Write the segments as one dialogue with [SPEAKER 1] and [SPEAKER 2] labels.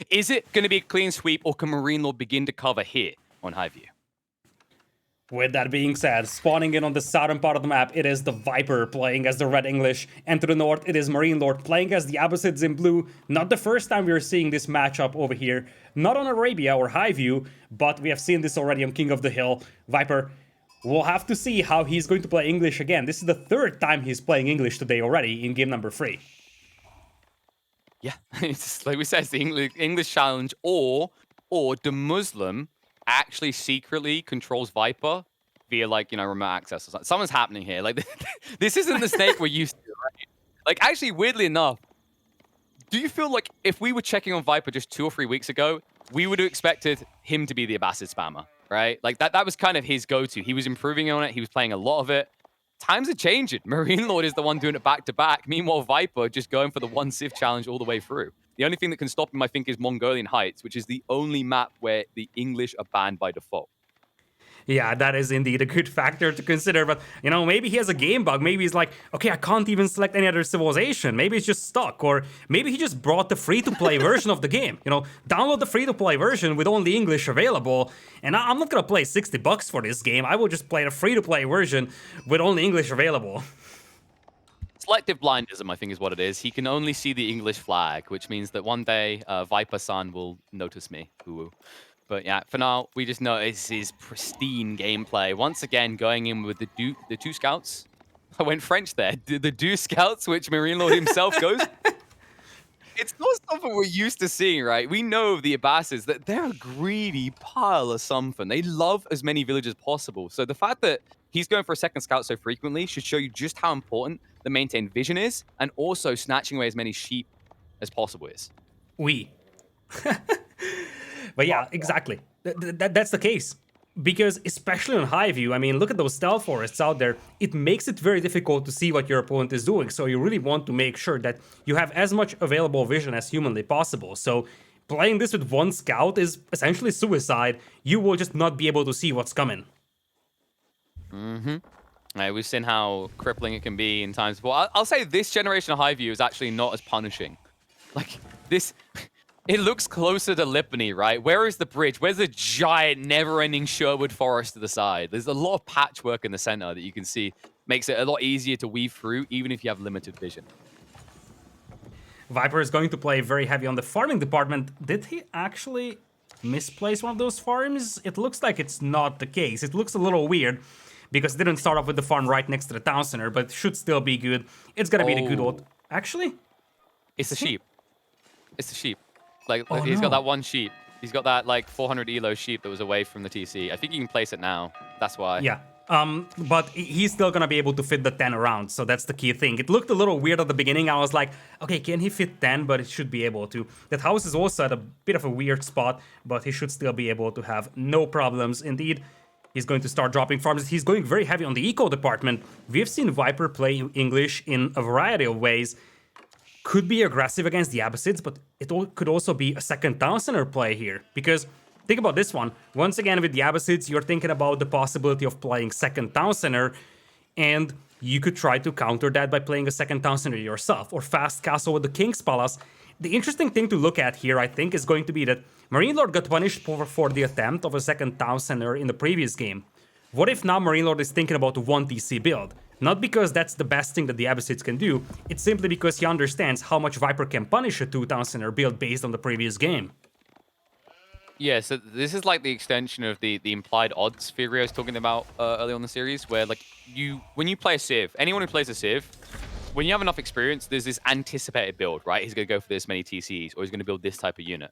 [SPEAKER 1] Is it going to be a clean sweep, or can MarineLorD begin to cover here on Highview?
[SPEAKER 2] With that being said, spawning in on the southern part of the map, it is the Viper playing as the Red English, and to the north, it is MarineLorD playing as the Abbasids in blue. Not the first time we are seeing this matchup over here, not on Arabia or Highview, but we have seen this already on King of the Hill. Viper, we'll have to see how he's going to play English again. This is the third time he's playing English today already in game number 3.
[SPEAKER 1] Yeah, it's like we said, it's the English challenge, or the Muslim actually secretly controls Viper via, like, remote access or something. Something's happening here. Like, this isn't the Snake we're used to, right? Like, actually, weirdly enough, do you feel like if we were checking on Viper just 2 or 3 weeks ago, we would have expected him to be the Abbasid spammer, right? Like, that was kind of his go-to. He was improving on it. He was playing a lot of it. Times are changing. MarineLorD is the one doing it back-to-back. Meanwhile, Viper just going for the one Civ challenge all the way through. The only thing that can stop him, I think, is Mongolian Heights, which is the only map where the English are banned by default.
[SPEAKER 2] Yeah, that is indeed a good factor to consider, but maybe he has a game bug. Maybe he's like, okay, I can't even select any other civilization. Maybe it's just stuck, or maybe he just brought the free-to-play version of the game. Download the free-to-play version with only English available, and I'm not gonna play $60 for this game. I will just play the free-to-play version with only English available.
[SPEAKER 1] Selective blindism, I think, is what it is. He can only see the English flag, which means that one day Viper-san will notice me. Ooh. But yeah, for now, we just notice his pristine gameplay. Once again, going in with the two scouts. I went French there. The two scouts, which MarineLorD himself goes. It's not something we're used to seeing, right? We know the Abbasids, that they're a greedy pile of something. They love as many villages as possible. So the fact that he's going for a second scout so frequently should show you just how important the maintained vision is, and also snatching away as many sheep as possible is.
[SPEAKER 2] We. But yeah, exactly. That's the case. Because especially on Highview, I mean, look at those stealth forests out there. It makes it very difficult to see what your opponent is doing. So you really want to make sure that you have as much available vision as humanly possible. So playing this with one scout is essentially suicide. You will just not be able to see what's coming.
[SPEAKER 1] Right, we've seen how crippling it can be in times before. I'll say this generation of Highview is actually not as punishing. Like, this... It looks closer to Lipany, right? Where is the bridge? Where's the giant, never-ending Sherwood forest to the side? There's a lot of patchwork in the center that you can see. Makes it a lot easier to weave through, even if you have limited vision.
[SPEAKER 2] Viper is going to play very heavy on the farming department. Did he actually misplace one of those farms? It looks like it's not the case. It looks a little weird because it didn't start off with the farm right next to the town center, but it should still be good. It's gonna be the good old... Actually?
[SPEAKER 1] It's the sheep. It's the sheep. Like,
[SPEAKER 2] Oh,
[SPEAKER 1] he's
[SPEAKER 2] no.
[SPEAKER 1] got that one sheep. He's got that, like, 400 elo sheep that was away from the TC. I think you can place it now. That's why.
[SPEAKER 2] Yeah. But he's still gonna be able to fit the 10 around, so that's the key thing. It looked a little weird at the beginning. I was like, okay, can he fit 10? But it should be able to. That house is also at a bit of a weird spot, but he should still be able to have no problems. Indeed, he's going to start dropping farms. He's going very heavy on the eco department. We've seen Viper play English in a variety of ways. Could be aggressive against the Abbasids, but it could also be a second town center play here. Because think about this one. Once again, with the Abbasids, you're thinking about the possibility of playing second town center, and you could try to counter that by playing a second town center yourself, or fast castle with the King's Palace. The interesting thing to look at here, I think, is going to be that MarineLorD got punished for the attempt of a second town center in the previous game. What if now MarineLorD is thinking about a 1 TC build? Not because that's the best thing that the Abbasids can do, it's simply because he understands how much Viper can punish a 2 center build based on the previous game.
[SPEAKER 1] Yeah, so this is like the extension of the implied odds theory I was talking about earlier on in the series, where, like, when you play a Civ, anyone who plays a Civ, when you have enough experience, there's this anticipated build, right? He's going to go for this many TCs, or he's going to build this type of unit.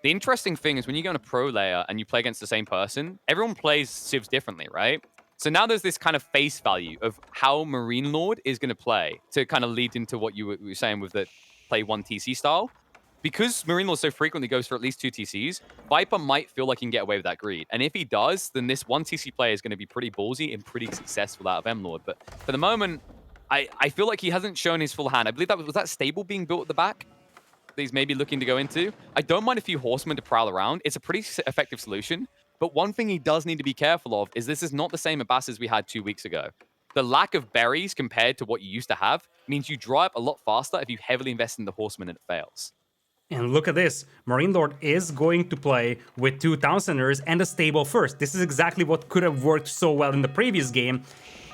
[SPEAKER 1] The interesting thing is when you go on a pro layer and you play against the same person, everyone plays Civs differently, right? So now there's this kind of face value of how MarineLorD is going to play to kind of lead into what you were saying with the play 1 TC style. Because MarineLorD so frequently goes for at least 2 TCs, Viper might feel like he can get away with that greed. And if he does, then this 1 TC play is going to be pretty ballsy and pretty successful out of MLord. But for the moment, I feel like he hasn't shown his full hand. I believe was that stable being built at the back that he's maybe looking to go into? I don't mind a few horsemen to prowl around. It's a pretty effective solution. But one thing he does need to be careful of is this is not the same Abbasids we had 2 weeks ago. The lack of berries compared to what you used to have means you dry up a lot faster if you heavily invest in the horseman and it fails.
[SPEAKER 2] And look at this, MarineLorD is going to play with 2 Townsenders and a stable first. This is exactly what could have worked so well in the previous game.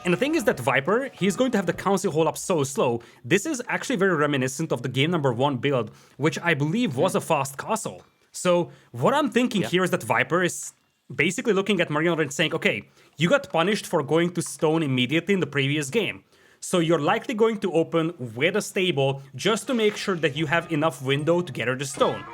[SPEAKER 2] And the thing is that Viper, he's going to have the council hold up so slow. This is actually very reminiscent of the game number 1 build, which I believe was a fast castle. So what I'm thinking here is that Viper is basically looking at MarineLorD and saying, okay, you got punished for going to stone immediately in the previous game. So you're likely going to open with a stable just to make sure that you have enough window to gather the stone.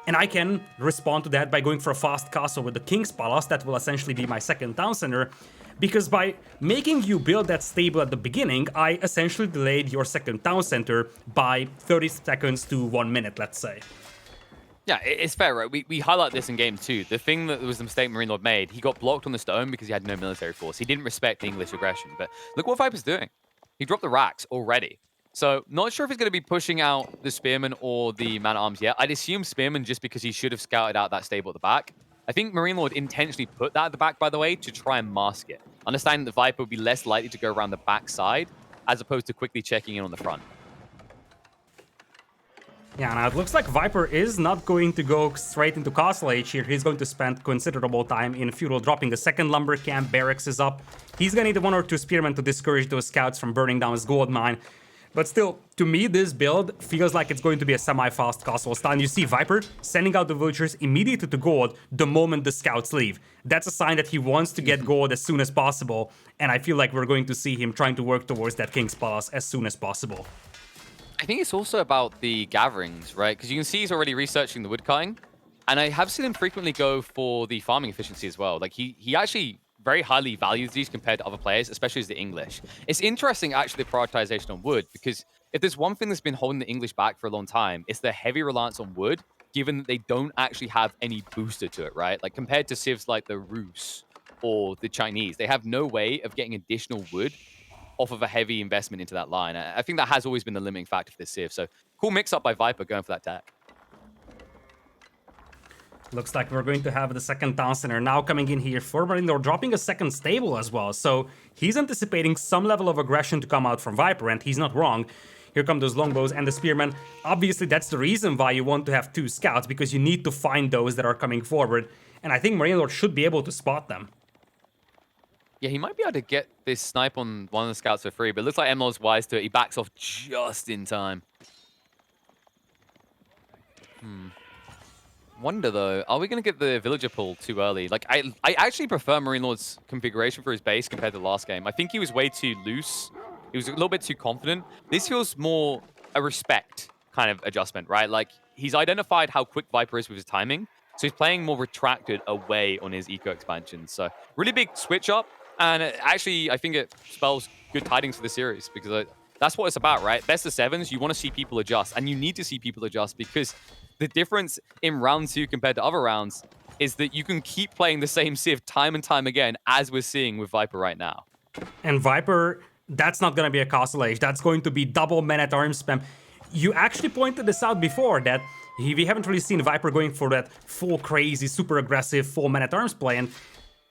[SPEAKER 2] And I can respond to that by going for a fast castle with the King's Palace. That will essentially be my second town center. Because by making you build that stable at the beginning, I essentially delayed your second town center by 30 seconds to 1 minute, let's say.
[SPEAKER 1] Yeah, it's fair, right? We highlight this in game 2. The thing that was the mistake MarineLorD made, he got blocked on the stone because he had no military force. He didn't respect the English aggression. But look what Viper's doing. He dropped the racks already. So not sure if he's going to be pushing out the Spearman or the Man-at-Arms yet. I'd assume Spearman just because he should have scouted out that stable at the back. I think MarineLorD intentionally put that at the back, by the way, to try and mask it. Understanding that Viper would be less likely to go around the back side as opposed to quickly checking in on the front.
[SPEAKER 2] Yeah, now it looks like Viper is not going to go straight into Castle Age here. He's going to spend considerable time in Feudal, dropping the second lumber camp. Barracks is up. He's gonna need 1 or 2 spearmen to discourage those scouts from burning down his gold mine. But still, to me, this build feels like it's going to be a semi-fast castle style. And you see Viper sending out the villagers immediately to gold the moment the scouts leave. That's a sign that he wants to get gold as soon as possible. And I feel like we're going to see him trying to work towards that King's Palace as soon as possible.
[SPEAKER 1] I think it's also about the gatherings, right? Because you can see he's already researching the woodcutting. And I have seen him frequently go for the farming efficiency as well. Like, he actually very highly values these compared to other players, especially as the English. It's interesting, actually, the prioritization on wood, because if there's one thing that's been holding the English back for a long time, it's the heavy reliance on wood, given that they don't actually have any booster to it, right? Like, compared to civs like the Rus or the Chinese, they have no way of getting additional wood off of a heavy investment into that line. I think that has always been the limiting factor for this civ. So cool mix-up by Viper going for that tech.
[SPEAKER 2] Looks like we're going to have the second town center now coming in here for MarineLorD, dropping a second stable as well. So he's anticipating some level of aggression to come out from Viper, and he's not wrong. Here come those longbows and the spearmen. Obviously, that's the reason why you want to have 2 scouts, because you need to find those that are coming forward. And I think MarineLorD should be able to spot them.
[SPEAKER 1] Yeah, he might be able to get this snipe on one of the scouts for free, but it looks like MLOD's wise to it. He backs off just in time. Wonder, though, are we going to get the villager pull too early? Like, I actually prefer MarineLorD's configuration for his base compared to the last game. I think he was way too loose. He was a little bit too confident. This feels more a respect kind of adjustment, right? Like, he's identified how quick Viper is with his timing, so he's playing more retracted away on his eco expansion. So, really big switch up. And actually, I think it spells good tidings for the series, because that's what it's about, right? Best of 7s, you want to see people adjust, and you need to see people adjust, because the difference in round 2 compared to other rounds is that you can keep playing the same civ time and time again, as we're seeing with Viper right now.
[SPEAKER 2] And Viper, that's not going to be a Castle Age. That's going to be double man-at-arms spam. You actually pointed this out before, that we haven't really seen Viper going for that full crazy, super aggressive, full man-at-arms play, and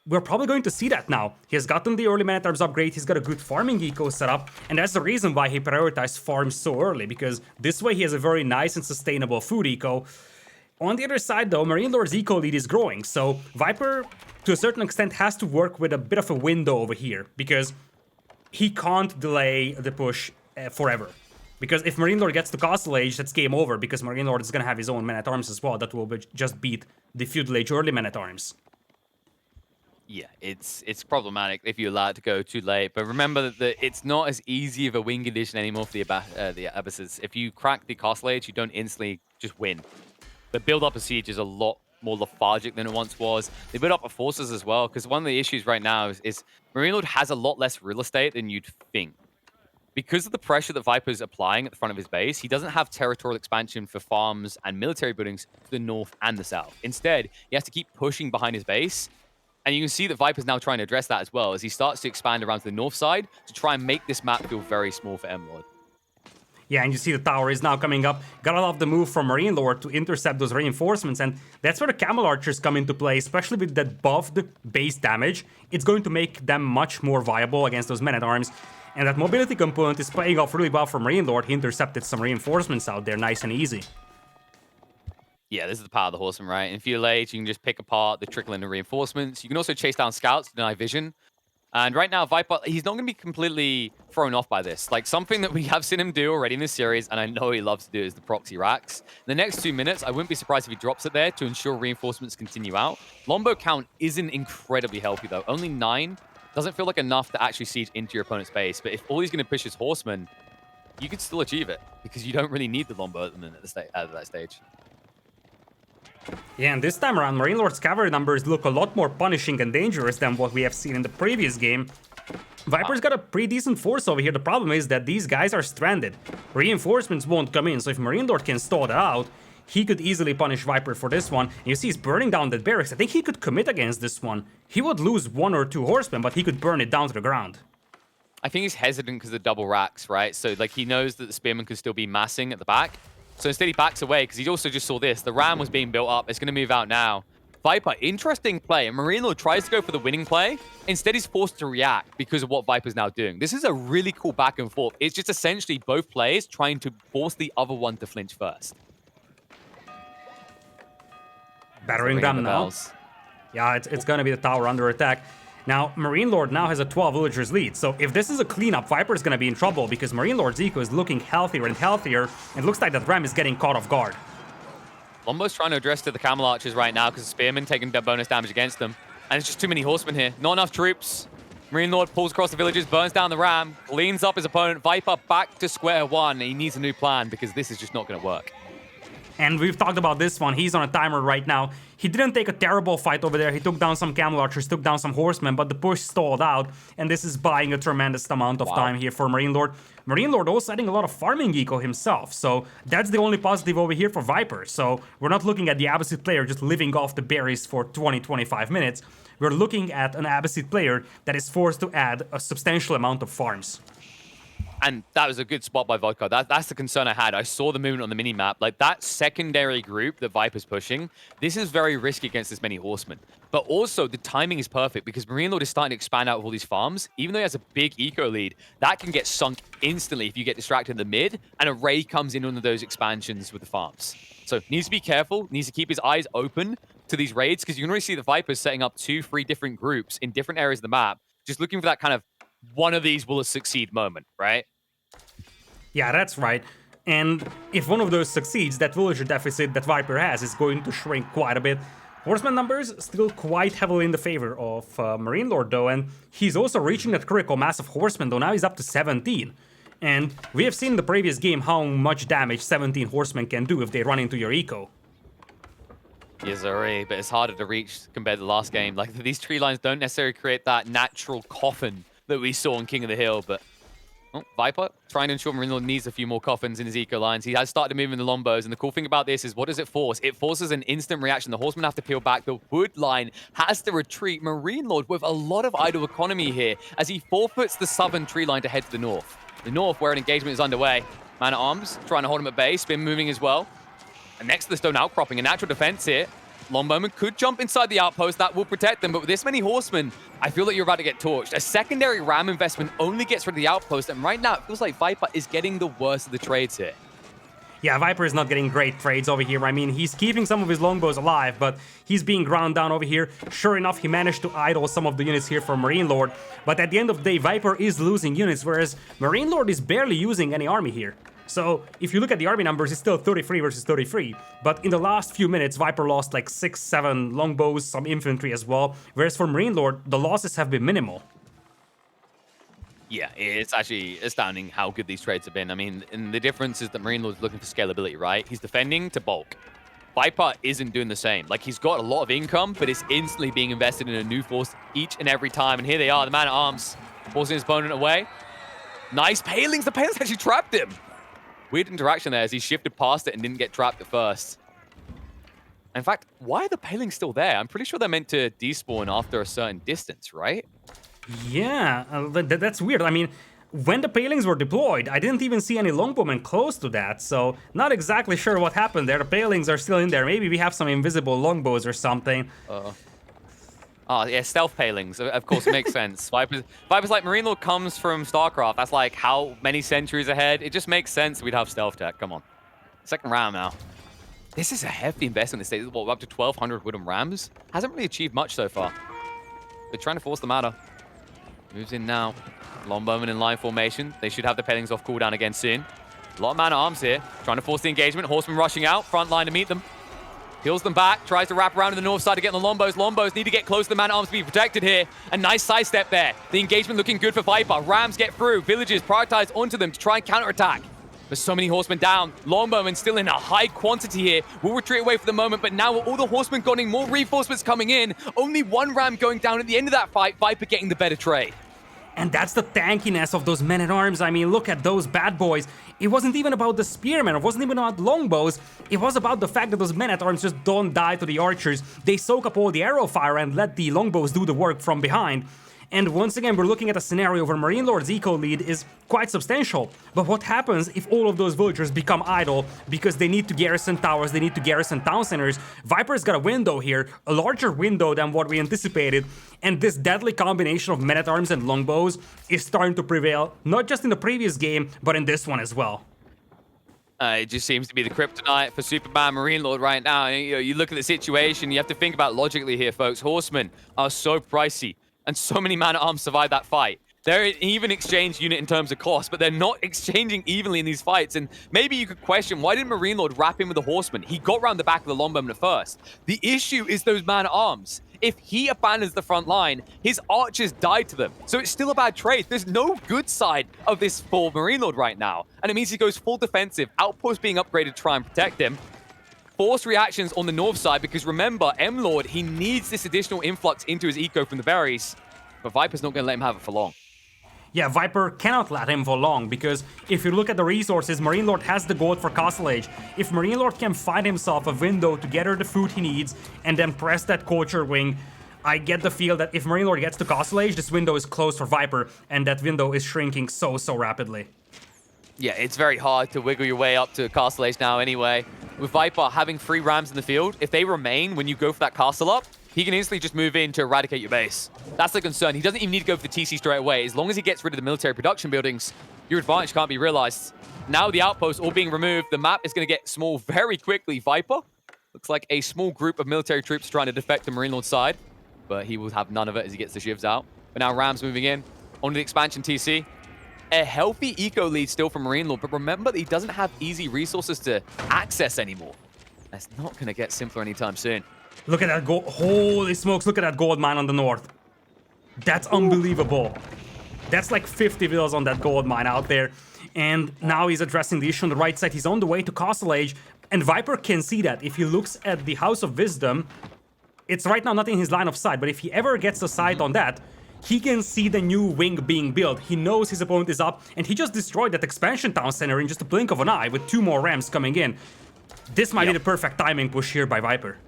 [SPEAKER 2] we're probably going to see that now. He has gotten the early man-at-arms upgrade, he's got a good farming eco setup, and that's the reason why he prioritized farms so early, because this way he has a very nice and sustainable food eco. On the other side, though, MarineLorD's eco lead is growing, so Viper, to a certain extent, has to work with a bit of a window over here, because he can't delay the push forever. Because if MarineLorD gets to Castle Age, that's game over, because MarineLorD is going to have his own man-at-arms as well that will just beat the Feudal Age early man-at-arms.
[SPEAKER 1] Yeah, it's problematic if you allow it to go too late. But remember that it's not as easy of a win condition anymore for the Abysses. If you crack the Castle Age, you don't instantly just win. The build-up of Siege is a lot more lethargic than it once was. They build up of forces as well, because one of the issues right now is MarineLorD has a lot less real estate than you'd think. Because of the pressure that Viper's applying at the front of his base, he doesn't have territorial expansion for farms and military buildings to the north and the south. Instead, he has to keep pushing behind his base. And you can see that Viper's now trying to address that as well, as he starts to expand around to the north side to try and make this map feel very small for MLOD.
[SPEAKER 2] Yeah, and you see the tower is now coming up. Gotta love the move from MarineLorD to intercept those reinforcements, and that's where the Camel Archers come into play, especially with that buffed base damage. It's going to make them much more viable against those men-at-arms. And that mobility component is playing off really well for MarineLorD. He intercepted some reinforcements out there, nice and easy.
[SPEAKER 1] Yeah, this is the power of the Horseman, right? In feudal age, you can just pick apart the trickling of reinforcements. You can also chase down scouts to deny vision. And right now, Viper, he's not going to be completely thrown off by this. Like, something that we have seen him do already in this series, and I know he loves to do, is the proxy racks. In the next 2 minutes, I wouldn't be surprised if he drops it there to ensure reinforcements continue out. Longbow count isn't incredibly healthy, though. Only 9 doesn't feel like enough to actually siege into your opponent's base. But if all he's going to push is Horseman, you could still achieve it, because you don't really need the Longbow at the minute at that stage.
[SPEAKER 2] Yeah, and this time around, MarineLorD's cavalry numbers look a lot more punishing and dangerous than what we have seen in the previous game. Viper's got a pretty decent force over here. The problem is that these guys are stranded. Reinforcements won't come in, so if MarineLorD can stall that out, he could easily punish Viper for this one. And you see he's burning down that barracks. I think he could commit against this one. He would lose 1 or 2 horsemen, but he could burn it down to the ground.
[SPEAKER 1] I think he's hesitant because of double racks, right? So, like, he knows that the spearman could still be massing at the back. So instead he backs away because he also just saw this. The ram was being built up. It's going to move out now. Viper, interesting play. And MarineLorD tries to go for the winning play. Instead, he's forced to react because of what Viper's now doing. This is a really cool back and forth. It's just essentially both players trying to force the other one to flinch first.
[SPEAKER 2] Battering ram now. Yeah, it's going to be the tower under attack. Now, MarineLorD now has a 12 villagers lead, so if this is a cleanup, Viper's gonna be in trouble because MarineLord's eco is looking healthier and healthier, and it looks like that ram is getting caught off guard.
[SPEAKER 1] Lombo's trying to address to the camel archers right now because the spearmen taking bonus damage against them. And it's just too many horsemen here. Not enough troops. MarineLorD pulls across the villages, burns down the ram, cleans up his opponent. Viper back to square one. He needs a new plan because this is just not gonna work.
[SPEAKER 2] And we've talked about this one. He's on a timer right now. He didn't take a terrible fight over there. He took down some camel archers, took down some horsemen, but the push stalled out. And this is buying a tremendous amount of time here for MarineLorD. MarineLorD also adding a lot of farming eco himself. So that's the only positive over here for Viper. So we're not looking at the Abbasid player just living off the berries for 20-25 minutes. We're looking at an Abbasid player that is forced to add a substantial amount of farms.
[SPEAKER 1] And that was a good spot by Vodka. That's the concern I had. I saw the movement on the mini-map. Like, that secondary group that Viper's pushing, this is very risky against this many horsemen. But also, the timing is perfect because MarineLorD is starting to expand out of all these farms. Even though he has a big eco lead, that can get sunk instantly if you get distracted in the mid, and a Ray comes in under those expansions with the farms. So, needs to be careful, needs to keep his eyes open to these raids, because you can already see the Vipers setting up 2-3 different groups in different areas of the map, just looking for that kind of one of these will succeed moment, right?
[SPEAKER 2] Yeah, that's right. And if one of those succeeds, that villager deficit that Viper has is going to shrink quite a bit. Horseman numbers still quite heavily in the favor of MarineLorD though, and he's also reaching that critical mass of horsemen though. Now he's up to 17. And we have seen in the previous game how much damage 17 horsemen can do if they run into your eco.
[SPEAKER 1] Yes, sorry, but it's harder to reach compared to the last game. Like, these tree lines don't necessarily create that natural coffin that we saw in King of the Hill, but Viper trying to ensure MarineLorD needs a few more coffins in his eco lines. He has started moving the Lombos, and the cool thing about this is, what does it force? It forces an instant reaction. The horsemen have to peel back. The wood line has to retreat. MarineLorD with a lot of idle economy here as he forfeits the southern tree line to head to the north. The north, where an engagement is underway. Man-at-Arms trying to hold him at bay. Spin moving as well. And next to the stone outcropping, a natural defense here. Longbowman could jump inside the outpost. That will protect them. But with this many horsemen, I feel like you're about to get torched. A secondary ram investment only gets rid of the outpost. And right now, it feels like Viper is getting the worst of the trades here.
[SPEAKER 2] Yeah, Viper is not getting great trades over here. I mean, he's keeping some of his longbows alive, but he's being ground down over here. Sure enough, he managed to idle some of the units here for MarineLorD. But at the end of the day, Viper is losing units, whereas MarineLorD is barely using any army here. So, if you look at the army numbers, it's still 33 versus 33. But in the last few minutes, Viper lost like 6-7 longbows, some infantry as well. Whereas for MarineLorD, the losses have been minimal.
[SPEAKER 1] Yeah, it's actually astounding how good these trades have been. I mean, and the difference is that MarineLord's looking for scalability, right? He's defending to bulk. Viper isn't doing the same. Like, he's got a lot of income, but it's instantly being invested in a new force each and every time. And here they are, the man-at-arms forcing his opponent away. Nice palings. The palings actually trapped him. Weird interaction there as he shifted past it and didn't get trapped at first. In fact, why are the palings still there? I'm pretty sure they're meant to despawn after a certain distance, right?
[SPEAKER 2] Yeah, that's weird. I mean, when the palings were deployed, I didn't even see any longbowmen close to that, so not exactly sure what happened there. The palings are still in there. Maybe we have some invisible longbows or something.
[SPEAKER 1] Oh, yeah, stealth palings. Of course, it makes sense. Viper's like, MarineLorD comes from StarCraft. That's like how many centuries ahead. It just makes sense we'd have stealth tech. Come on. Second round now. This is a hefty investment this stage. What, up to 1,200 wooden rams? Hasn't really achieved much so far. They're trying to force them out of. Moves in now. Longbowman in line formation. They should have the pettings off cooldown again soon. A lot of man-at-arms here. Trying to force the engagement. Horseman rushing out. Front line to meet them. Peels them back. Tries to wrap around to the north side to get the Lombos. Lombos need to get close to the man-at-arms to be protected here. A nice sidestep there. The engagement looking good for Viper. Rams get through. Villagers prioritize onto them to try and counterattack. There's so many horsemen down. Longbowman still in a high quantity here. We'll retreat away for the moment, but now with all the horsemen gone, more reinforcements coming in. Only one ram going down at the end of that fight. Viper getting the better trade.
[SPEAKER 2] And that's the tankiness of those men-at-arms. I mean, look at those bad boys. It wasn't even about the spearmen. It wasn't even about longbows. It was about the fact that those men-at-arms just don't die to the archers. They soak up all the arrow fire and let the longbows do the work from behind. And once again, we're looking at a scenario where MarineLorD's eco lead is quite substantial. But what happens if all of those villagers become idle because they need to garrison towers, they need to garrison town centers? Viper's got a window here, a larger window than what we anticipated. And this deadly combination of men-at-arms and longbows is starting to prevail, not just in the previous game, but in this one as well.
[SPEAKER 1] It just seems to be the kryptonite for Superman MarineLorD right now. And, you look at the situation, you have to think about logically here, folks. Horsemen are so pricey. And so many man-at-arms survive that fight. They're an even exchange unit in terms of cost, but they're not exchanging evenly in these fights. And maybe you could question, why didn't MarineLorD wrap in with the horseman? He got around the back of the longbowman at first. The issue is those man-at-arms. If he abandons the front line, his archers die to them. So it's still a bad trade. There's no good side of this for MarineLorD right now. And it means he goes full defensive, outpost being upgraded to try and protect him. Force reactions on the north side, because remember, MLord, he needs this additional influx into his eco from the berries, but Viper's not going to let him have it for long.
[SPEAKER 2] Yeah, Viper cannot let him for long, because if you look at the resources, MarineLorD has the gold for Castle Age. If MarineLorD can find himself a window to gather the food he needs and then press that culture wing, I get the feel that if MarineLorD gets to Castle Age, this window is closed for Viper, and that window is shrinking so rapidly.
[SPEAKER 1] Yeah, it's very hard to wiggle your way up to Castle Age now anyway. With Viper having 3 rams in the field, if they remain when you go for that castle up, he can instantly just move in to eradicate your base. That's the concern. He doesn't even need to go for the TC straight away. As long as he gets rid of the military production buildings, your advantage can't be realized. Now the outposts all being removed, the map is going to get small very quickly. Viper looks like a small group of military troops trying to defect the MarineLorD side, but he will have none of it as he gets the shivs out. But now Rams moving in onto the expansion TC. A healthy eco lead still from MarineLorD, but remember that he doesn't have easy resources to access anymore. That's not going to get simpler anytime soon.
[SPEAKER 2] Look at that gold. Holy smokes, look at that gold mine on the north. That's unbelievable. That's like 50 villas on that gold mine out there. And now he's addressing the issue on the right side. He's on the way to Castle Age. And Viper can see that. If he looks at the House of Wisdom, it's right now not in his line of sight. But if he ever gets a sight on that, he can see the new wing being built. He knows his opponent is up. And he just destroyed that expansion town center in just a blink of an eye with 2 more rams coming in. This might be the perfect timing push here by Viper.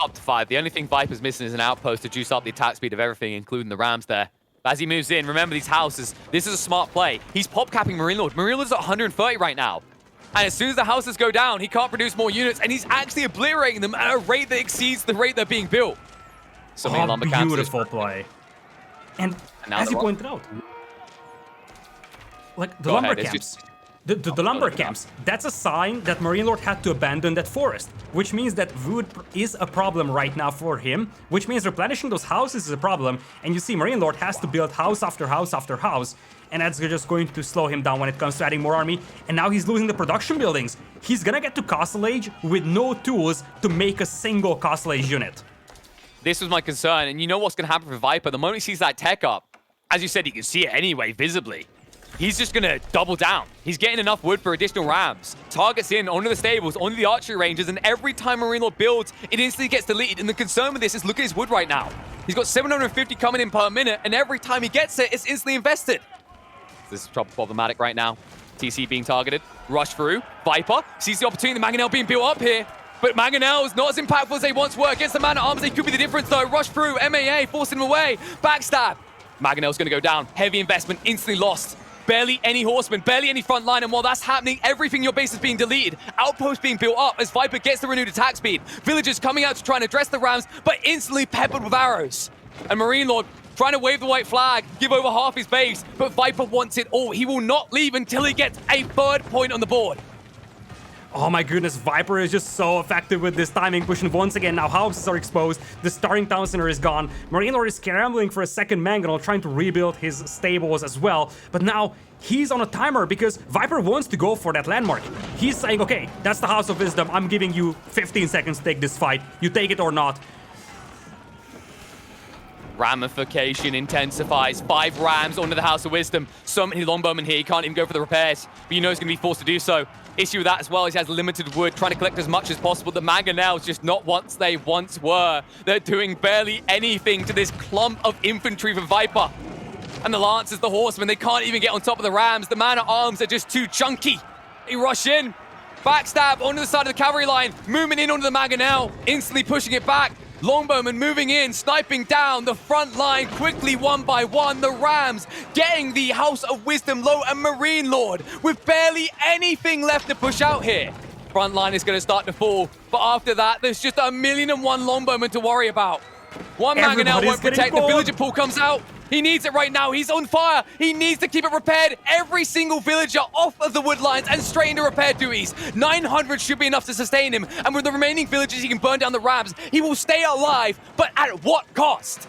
[SPEAKER 1] Up to 5. The only thing Viper's missing is an outpost to juice up the attack speed of everything, including the rams there. But as he moves in, remember these houses. This is a smart play. He's pop capping MarineLorD. MarineLord's at 130 right now. And as soon as the houses go down, he can't produce more units, and he's actually obliterating them at a rate that exceeds the rate they're being built. So many lumber camps.
[SPEAKER 2] Beautiful play. And as you pointed out, like the lumber camps. The lumber camps, that's a sign that MarineLorD had to abandon that forest, which means that wood is a problem right now for him, which means replenishing those houses is a problem, and you see MarineLorD has to build house after house after house, and that's just going to slow him down when it comes to adding more army, and now he's losing the production buildings. He's gonna get to Castle Age with no tools to make a single Castle Age unit.
[SPEAKER 1] This was my concern, and you know what's gonna happen for Viper? The moment he sees that tech up, as you said, he can see it anyway, visibly. He's just going to double down. He's getting enough wood for additional rams. Targets in onto the stables, onto the archery ranges, and every time MarineLorD builds, it instantly gets deleted. And the concern with this is look at his wood right now. He's got 750 coming in per minute, and every time he gets it, it's instantly invested. This is problematic right now. TC being targeted. Rush through. Viper sees the opportunity. The Mangonel being built up here. But Mangonel is not as impactful as they once were. Against the man-at-arms, they could be the difference, though. Rush through. MAA forcing him away. Backstab. Mangonel's going to go down. Heavy investment, instantly lost. Barely any horsemen, barely any front line, and while that's happening, everything in your base is being deleted. Outposts being built up as Viper gets the renewed attack speed. Villagers coming out to try and address the rams, but instantly peppered with arrows. And MarineLorD trying to wave the white flag, give over half his base, but Viper wants it all. He will not leave until he gets a 3rd point on the board.
[SPEAKER 2] Oh my goodness, Viper is just so effective with this timing, pushing once again. Now houses are exposed, the starting town center is gone. MarineLorD is scrambling for a second mangonel, trying to rebuild his stables as well. But now he's on a timer because Viper wants to go for that landmark. He's saying, okay, that's the House of Wisdom. I'm giving you 15 seconds to take this fight. You take it or not.
[SPEAKER 1] Ramification intensifies. 5 rams onto the House of Wisdom. So many longbowmen here. He can't even go for the repairs, but you know he's going to be forced to do so. Issue with that as well is he has limited wood, trying to collect as much as possible. The mangonels just not what they once were. They're doing barely anything to this clump of infantry for Viper. And the Lancers, the Horsemen, they can't even get on top of the Rams. The man-at-arms are just too chunky. They rush in. Backstab onto the side of the cavalry line. Moving in onto the mangonel. Instantly pushing it back. Longbowmen moving in, sniping down the front line quickly one by one. The Rams getting the House of Wisdom low, and MarineLorD with barely anything left to push out here. Front line is going to start to fall, but after that, there's just 1,000,001 longbowmen to worry about. One mangonel won't protect. The villager pool comes out. He needs it right now. He's on fire. He needs to keep it repaired. Every single villager off of the wood lines and straight into repair duties. 900 should be enough to sustain him. And with the remaining villagers, he can burn down the Rams. He will stay alive, but at what cost?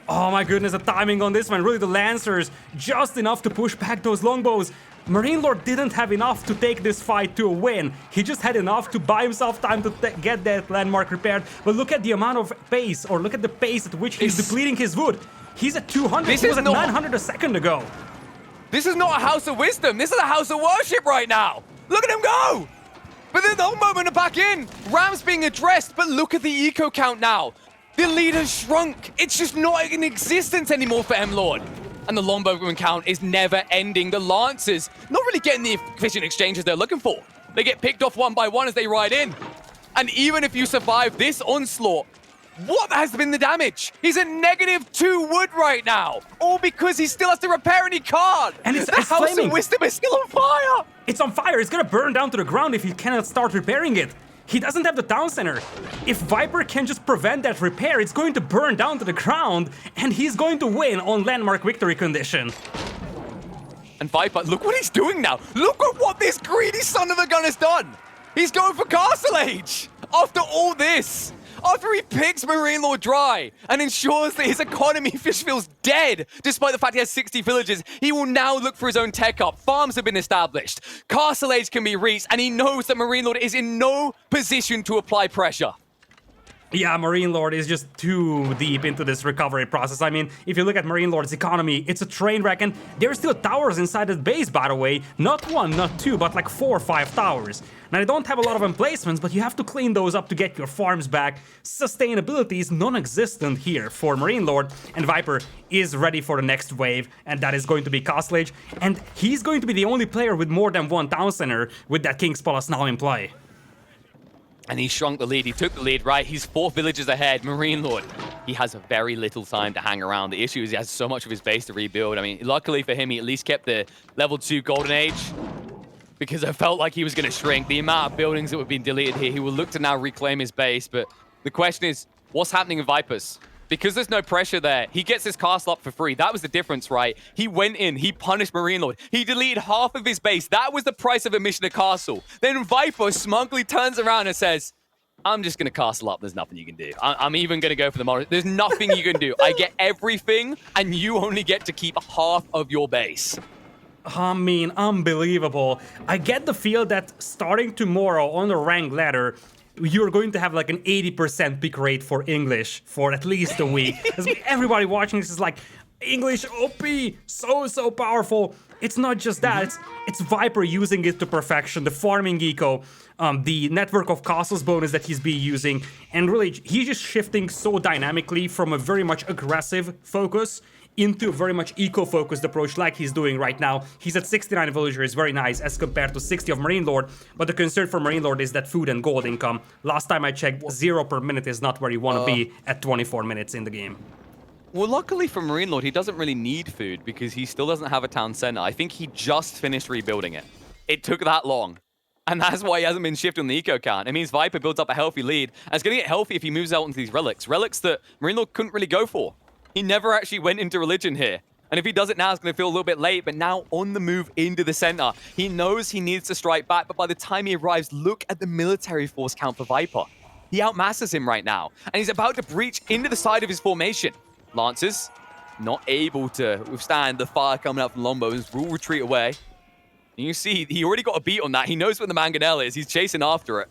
[SPEAKER 2] Oh my goodness, the timing on this one. Really, the Lancers, just enough to push back those longbows. MarineLorD didn't have enough to take this fight to a win. He just had enough to buy himself time to get that landmark repaired. But look at the amount of pace, or look at the pace at which he's depleting his wood. He's at 200. He was at 900 a second ago.
[SPEAKER 1] This is not a House of Wisdom. This is a House of Worship right now. Look at him go. But then the longbowmen are back in. Rams being addressed, but look at the eco count now. The lead has shrunk. It's just not in existence anymore for MLord. And the longbowman count is never ending. The Lancers not really getting the efficient exchanges they're looking for. They get picked off one by one as they ride in. And even if you survive this onslaught, what has been the damage? He's at -2 wood right now. All because he still has to repair and he can't.
[SPEAKER 2] And it's
[SPEAKER 1] the House
[SPEAKER 2] flaming.
[SPEAKER 1] of Wisdom is still on fire.
[SPEAKER 2] It's on fire. It's gonna burn down to the ground if he cannot start repairing it. He doesn't have the town center. If Viper can just prevent that repair, it's going to burn down to the ground, and he's going to win on landmark victory condition.
[SPEAKER 1] And Viper, look what he's doing now. Look at what this greedy son of a gun has done. He's going for Castle Age. After all this, after he picks MarineLorD dry and ensures that his economy fish feels dead, despite the fact he has 60 villages, he will now look for his own tech up. Farms have been established. Castle Age can be reached, and he knows that MarineLorD is in no position to apply pressure.
[SPEAKER 2] Yeah, MarineLorD is just too deep into this recovery process. I mean, if you look at MarineLorD's economy, it's a train wreck, and there are still towers inside the base, by the way. Not 1, not 2, but like 4 or 5 towers. Now, they don't have a lot of emplacements, but you have to clean those up to get your farms back. Sustainability is non-existent here for MarineLorD, and Viper is ready for the next wave, and that is going to be Castle Age. And he's going to be the only player with more than 1 town center with that King's Palace now in play.
[SPEAKER 1] And he shrunk the lead. He took the lead, right? He's 4 villages ahead. MarineLorD, he has a very little time to hang around. The issue is he has so much of his base to rebuild. I mean, luckily for him, he at least kept the level 2 Golden Age, because I felt like he was going to shrink. The amount of buildings that were being deleted here, he will look to now reclaim his base. But the question is, what's happening with Vipers? Because there's no pressure there. He gets his castle up for free. That was the difference, right? He went in, he punished MarineLorD. He deleted half of his base. That was the price of admission to castle. Then Viper smugly turns around and says, I'm just going to castle up. There's nothing you can do. I'm even going to go for the model. There's nothing you can do. I get everything, and you only get to keep half of your base.
[SPEAKER 2] I mean, unbelievable. I get the feel that starting tomorrow on the rank ladder, you're going to have like an 80% pick rate for English for at least a week. Everybody watching this is like, English OP, so powerful. It's not just that, it's Viper using it to perfection, the farming eco, the network of castles bonus that he's been using, and really, he's just shifting so dynamically from a very much aggressive focus into a very much eco-focused approach like he's doing right now. He's at 69 villagers, very nice, as compared to 60 of MarineLorD, but the concern for MarineLorD is that food and gold income. Last time I checked, 0 per minute is not where you want to be at 24 minutes in the game.
[SPEAKER 1] Well, luckily for MarineLorD, he doesn't really need food because he still doesn't have a town center. I think he just finished rebuilding it. It took that long. And that's why he hasn't been shifting the eco count. It means Viper builds up a healthy lead, and it's going to get healthy if he moves out into these relics. Relics that MarineLorD couldn't really go for. He never actually went into religion here. And if he does it now, it's going to feel a little bit late, but now on the move into the center. He knows he needs to strike back, but by the time he arrives, look at the military force count for Viper. He outmasses him right now, and he's about to breach into the side of his formation. Lancers, not able to withstand the fire coming out from Longbows, will retreat away. And you see, he already got a beat on that. He knows where the Mangonel is. He's chasing after it.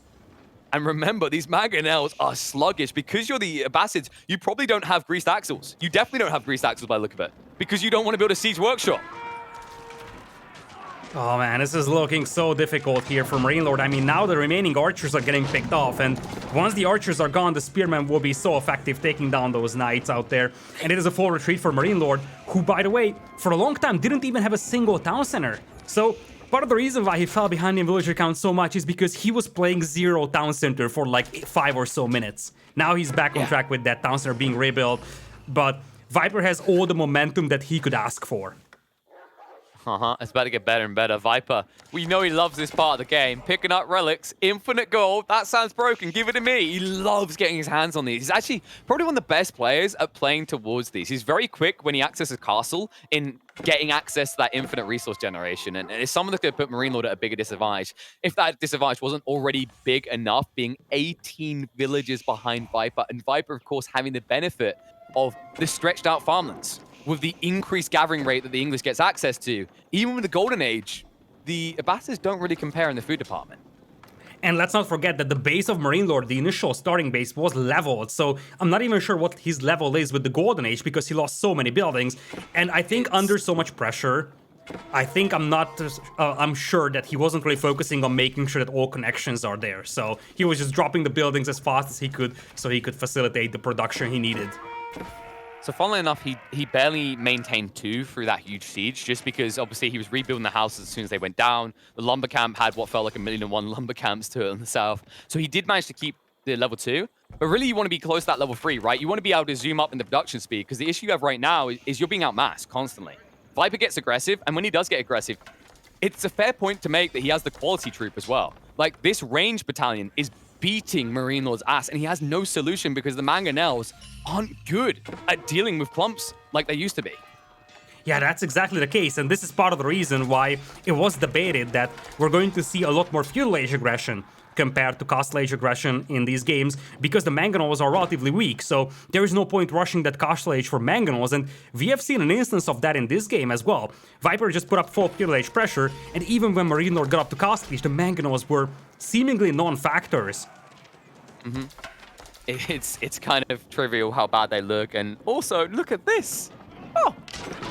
[SPEAKER 1] And remember, these Mangonels are sluggish. Because you're the Abbasids, you probably don't have greased axles. You definitely don't have greased axles by the look of it. Because you don't want to build a siege workshop.
[SPEAKER 2] Oh man, this is looking so difficult here for MarineLorD. I mean, now the remaining archers are getting picked off, and once the archers are gone, the spearmen will be so effective taking down those knights out there. And it is a full retreat for MarineLorD, who, by the way, for a long time didn't even have a single town center. So part of the reason why he fell behind in villager count so much is because he was playing 0 town center for like 5 or so minutes. Now he's back on track with that town center being rebuilt, but Viper has all the momentum that he could ask for.
[SPEAKER 1] It's about to get better and better. Viper, we know he loves this part of the game. Picking up relics, infinite gold. That sounds broken. Give it to me. He loves getting his hands on these. He's actually probably one of the best players at playing towards these. He's very quick when he accesses castle in getting access to that infinite resource generation. And it's someone that's going to put MarineLorD at a bigger disadvantage. If that disadvantage wasn't already big enough, being 18 villages behind Viper, and Viper, of course, having the benefit of the stretched out farmlands. With the increased gathering rate that the English gets access to, even with the Golden Age, the Abbasids don't really compare in the food department.
[SPEAKER 2] And let's not forget that the base of MarineLorD, the initial starting base, was leveled, so I'm not even sure what his level is with the Golden Age because he lost so many buildings, and I think under so much pressure, I'm sure that he wasn't really focusing on making sure that all connections are there, so he was just dropping the buildings as fast as he could so he could facilitate the production he needed.
[SPEAKER 1] So funnily enough, he barely maintained 2 through that huge siege, just because obviously he was rebuilding the houses as soon as they went down. The lumber camp had what felt like 1,000,001 lumber camps to it in the south. So he did manage to keep the level 2. But really, you want to be close to that level 3, right? You want to be able to zoom up in the production speed, because the issue you have right now is you're being outmassed constantly. Viper gets aggressive, and when he does get aggressive, it's a fair point to make that he has the quality troop as well. Like, this range battalion is beating MarineLorD's ass, and he has no solution because the Mangonels aren't good at dealing with clumps like they used to be.
[SPEAKER 2] Yeah, that's exactly the case, and this is part of the reason why it was debated that we're going to see a lot more feudal age aggression compared to Castle Age aggression in these games, because the Mangonels are relatively weak, so there is no point rushing that Castle Age for Mangonels, and we have seen an instance of that in this game as well. Viper just put up full feudal age pressure, and even when MarineLorD got up to Castle Age, the Mangonels were seemingly non-factors.
[SPEAKER 1] It's kind of trivial how bad they look, and also, look at this. Oh,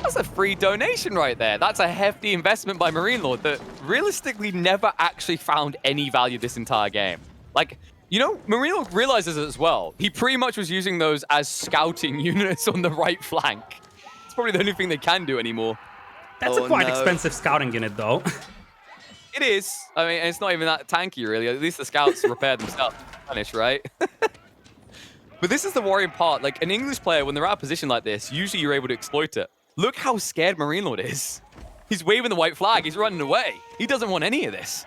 [SPEAKER 1] that's a free donation right there. That's a hefty investment by MarineLorD that realistically never actually found any value this entire game. Like, you know, MarineLorD realizes it as well. He pretty much was using those as scouting units on the right flank. It's probably the only thing they can do anymore.
[SPEAKER 2] That's a quite expensive scouting unit, though.
[SPEAKER 1] It is. I mean, it's not even that tanky, really. At least the scouts repair themselves in Spanish, right? But this is the worrying part. Like, an English player, when they're out of position like this, usually you're able to exploit it. Look how scared MarineLorD is. He's waving the white flag. He's running away. He doesn't want any of this.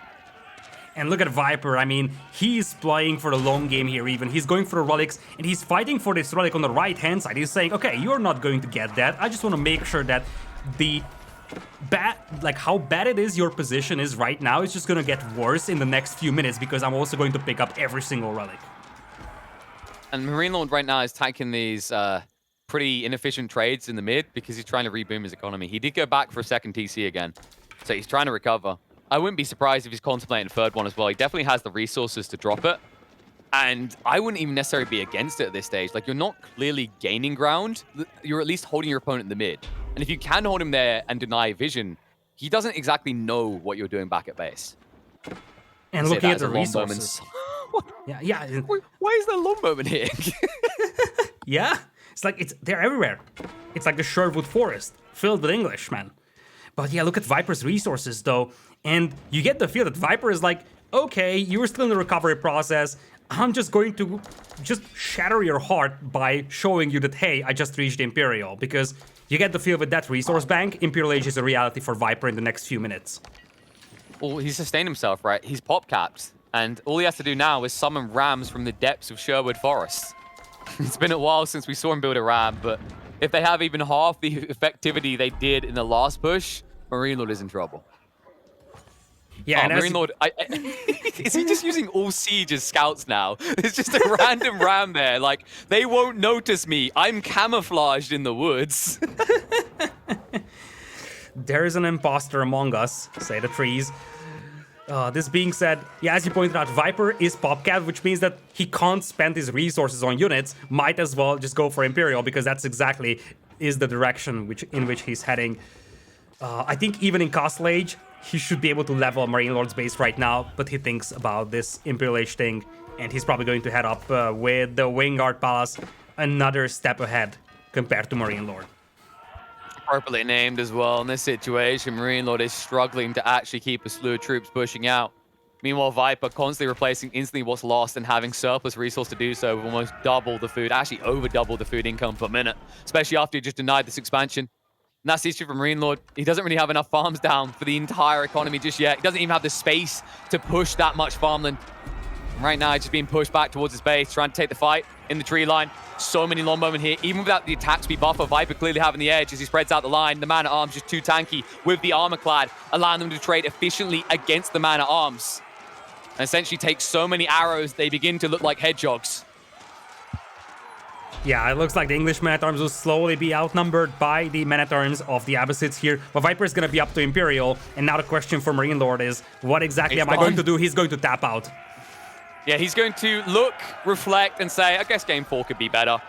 [SPEAKER 2] And look at Viper. I mean, he's playing for the long game here even. He's going for the relics, and he's fighting for this relic on the right-hand side. He's saying, okay, you're not going to get that. I just want to make sure that the how bad it is your position is right now is just going to get worse in the next few minutes, because I'm also going to pick up every single relic.
[SPEAKER 1] And MarineLorD right now is taking these pretty inefficient trades in the mid because he's trying to reboom his economy. He did go back for a second TC again, so he's trying to recover. I wouldn't be surprised if he's contemplating a third one as well. He definitely has the resources to drop it, and I wouldn't even necessarily be against it at this stage. Like, you're not clearly gaining ground. You're at least holding your opponent in the mid. And if you can hold him there and deny vision, he doesn't exactly know what you're doing back at base.
[SPEAKER 2] And looking at the resources. Yeah.
[SPEAKER 1] Why is there a long moment here?
[SPEAKER 2] Yeah, it's like they're everywhere. It's like the Sherwood Forest, filled with English, man. But yeah, look at Viper's resources, though. And you get the feel that Viper is like, okay, you're still in the recovery process. I'm just going to shatter your heart by showing you that, hey, I just reached Imperial. Because you get the feel with that resource bank, Imperial Age is a reality for Viper in the next few minutes.
[SPEAKER 1] Well, he's sustained himself, right? He's pop capped. And all he has to do now is summon rams from the depths of Sherwood Forest. It's been a while since we saw him build a ram, but If they have even half the effectivity they did in the last push, MarineLorD is in trouble.
[SPEAKER 2] Yeah,
[SPEAKER 1] Oh,
[SPEAKER 2] and
[SPEAKER 1] MarineLorD, is he just using all siege as scouts now? There's just a random ram there. Like, they won't notice me. I'm camouflaged in the woods.
[SPEAKER 2] there is an imposter among us, say the trees. This being said, yeah, as you pointed out, Viper is Popcat, which means that he can't spend his resources on units. Might as well just go for Imperial, because that's exactly is the direction in which he's heading. I think even in Castle Age, he should be able to level MarineLorD's base right now, but he thinks about this Imperial Age thing, and he's probably going to head up with the Wingard Palace another step ahead compared to MarineLorD.
[SPEAKER 1] Appropriately named as well in this situation. MarineLorD is struggling to actually keep a slew of troops pushing out. Meanwhile, Viper constantly replacing instantly what's lost and having surplus resource to do so with almost double the food, actually over double the food income per minute, especially after he just denied this expansion. And that's the issue for MarineLorD. He doesn't really have enough farms down for the entire economy just yet. He doesn't even have the space to push that much farmland. Right now, he's just being pushed back towards his base, trying to take the fight in the tree line. So many longbowmen here, even without the attack speed buffer. Viper clearly having the edge as he spreads out the line. The man-at-arms just too tanky with the armor-clad, allowing them to trade efficiently against the man-at-arms. And essentially take so many arrows, they begin to look like hedgehogs.
[SPEAKER 2] Yeah, it looks like the English men-at-arms will slowly be outnumbered by the men-at-arms of the Abbasids here. But Viper is going to be up to Imperial. And now the question for MarineLorD is, what exactly am I going to do? He's going to tap out.
[SPEAKER 1] Yeah, he's going to look, reflect, and say, I guess game 4 could be better.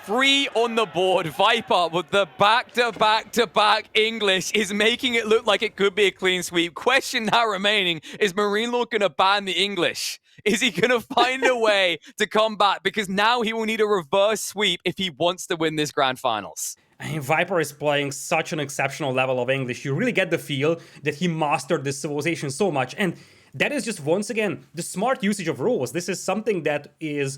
[SPEAKER 1] 3 on the board. Viper with the back-to-back-to-back English is making it look like it could be a clean sweep. Question now remaining, is MarineLorD going to ban the English? Is he going to find a way to come back? Because now he will need a reverse sweep if he wants to win this Grand Finals.
[SPEAKER 2] I mean, Viper is playing such an exceptional level of English. You really get the feel that he mastered this civilization so much. And that is just, once again, the smart usage of rules. This is something that is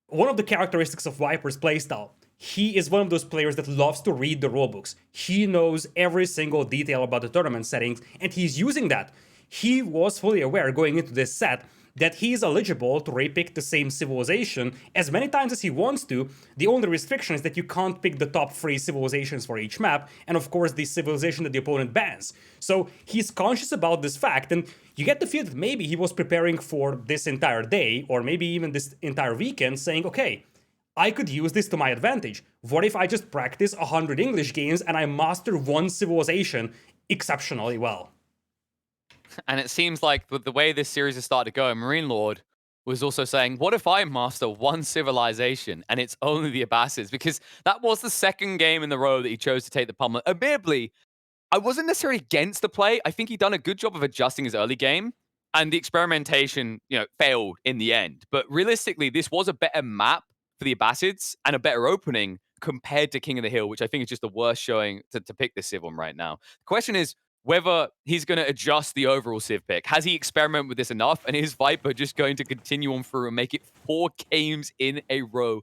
[SPEAKER 2] one of the characteristics of Viper's playstyle. He is one of those players that loves to read the rulebooks. He knows every single detail about the tournament settings, and he's using that. He was fully aware going into this set that he is eligible to repick the same civilization as many times as he wants to. The only restriction is that you can't pick the top 3 civilizations for each map, and of course the civilization that the opponent bans. So he's conscious about this fact, and you get the feel that maybe he was preparing for this entire day, or maybe even this entire weekend, saying, okay, I could use this to my advantage. What if I just practice 100 English games and I master one civilization exceptionally well?
[SPEAKER 1] And it seems like with the way this series has started to go, MarineLorD was also saying, what if I master one civilization and it's only the Abbasids? Because that was the second game in the row that he chose to take the pummel. Admittedly, I wasn't necessarily against the play. I think he'd done a good job of adjusting his early game, and the experimentation, failed in the end. But realistically, this was a better map for the Abbasids and a better opening compared to King of the Hill, which I think is just the worst showing to pick this Civ on right now. The question is whether he's going to adjust the overall Civ pick. Has he experimented with this enough? And is Viper just going to continue on through and make it 4 games in a row